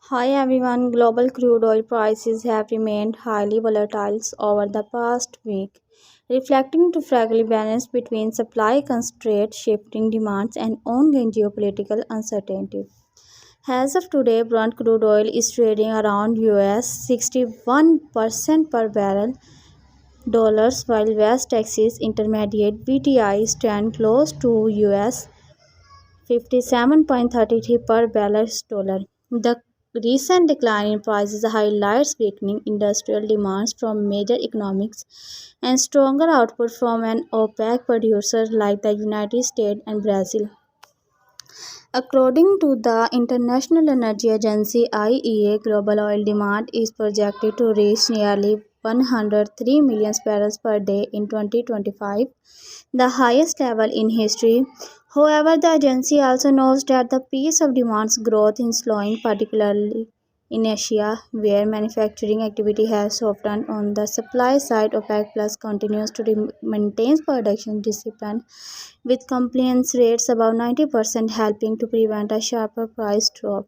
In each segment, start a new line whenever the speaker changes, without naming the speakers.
Hi everyone, global crude oil prices have remained highly volatile over the past week, reflecting the fragile balance between supply constraints, shifting demands, and ongoing geopolitical uncertainty. As of today, Brent crude oil is trading around US 61% per barrel dollars, while West Texas Intermediate (WTI) stand close to US 57.33 per barrel dollar. The recent decline in prices highlights weakening industrial demands from major economies and stronger output from an OPEC producers like the United States and Brazil. According to the International Energy Agency (IEA), global oil demand is projected to reach nearly 103 million barrels per day in 2025, the highest level in history. However, the agency also notes that the pace of demand growth is slowing, particularly in Asia, where manufacturing activity has softened. On the supply side, OPEC Plus continues to maintain production discipline, with compliance rates above 90% helping to prevent a sharper price drop.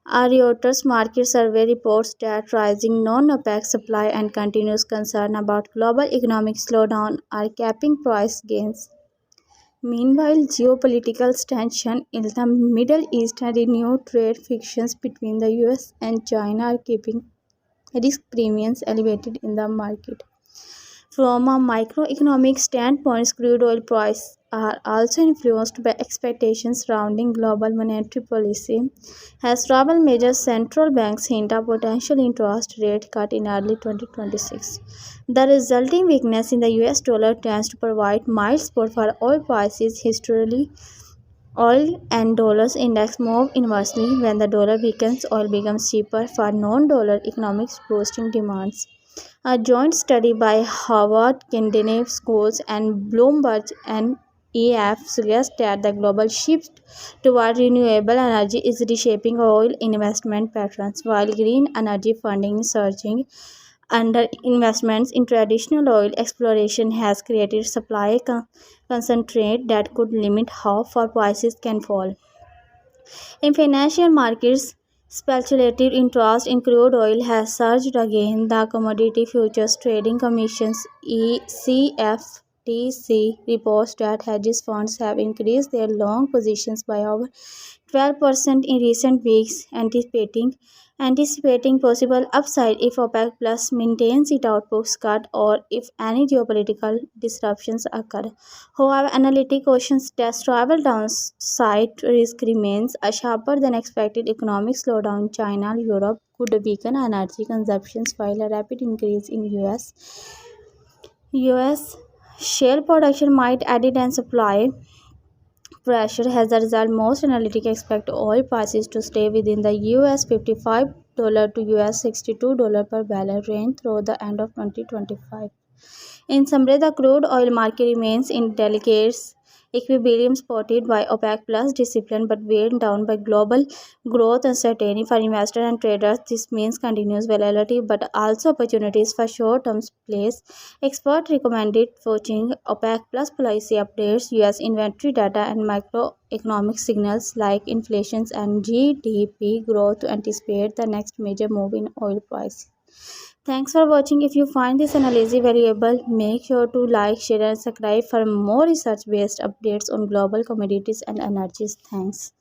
A Reuters market survey reports that rising non-OPEC supply and continuous concern about global economic slowdown are capping price gains. Meanwhile, geopolitical tension in the Middle East and renewed trade frictions between the US and China are keeping risk premiums elevated in the market. From a microeconomic standpoint, crude oil prices are also influenced by expectations surrounding global monetary policy, as several major central banks hint at potential interest rate cut in early 2026. The resulting weakness in the US dollar tends to provide mild support for oil prices. Historically, oil and dollars index move inversely. When the dollar weakens, oil becomes cheaper for non-dollar economics, boosting demands. A joint study by Harvard Kennedy Schools and Bloomberg and EF suggests that the global shift toward renewable energy is reshaping oil investment patterns, while green energy funding is surging. Under investments in traditional oil exploration has created supply concentrate that could limit how far prices can fall. In financial markets, speculative interest in crude oil has surged again. The Commodity Futures Trading Commission's CFTC reports that hedge funds have increased their long positions by over 12% in recent weeks, anticipating possible upside if OPEC Plus maintains its output cut or if any geopolitical disruptions occur. However, analytic cautions that travel downside risk remains. A sharper than expected economic slowdown in China and Europe could weaken energy consumption, while a rapid increase in US shale production might add and supply pressure. As a result, most analysts expect oil prices to stay within the US $55 to US $62 per barrel range through the end of 2025. In summary, the crude oil market remains in delicate equilibrium, supported by OPEC Plus discipline but weighed down by global growth uncertainty. For investors and traders, this means continuous volatility but also opportunities for short-term plays. Experts recommended watching OPEC Plus policy updates, US inventory data, and macroeconomic signals like inflation and GDP growth to anticipate the next major move in oil prices. Thanks for watching. If you find this analysis valuable, make sure to like, share, and subscribe for more research based updates on global commodities and energies. Thanks.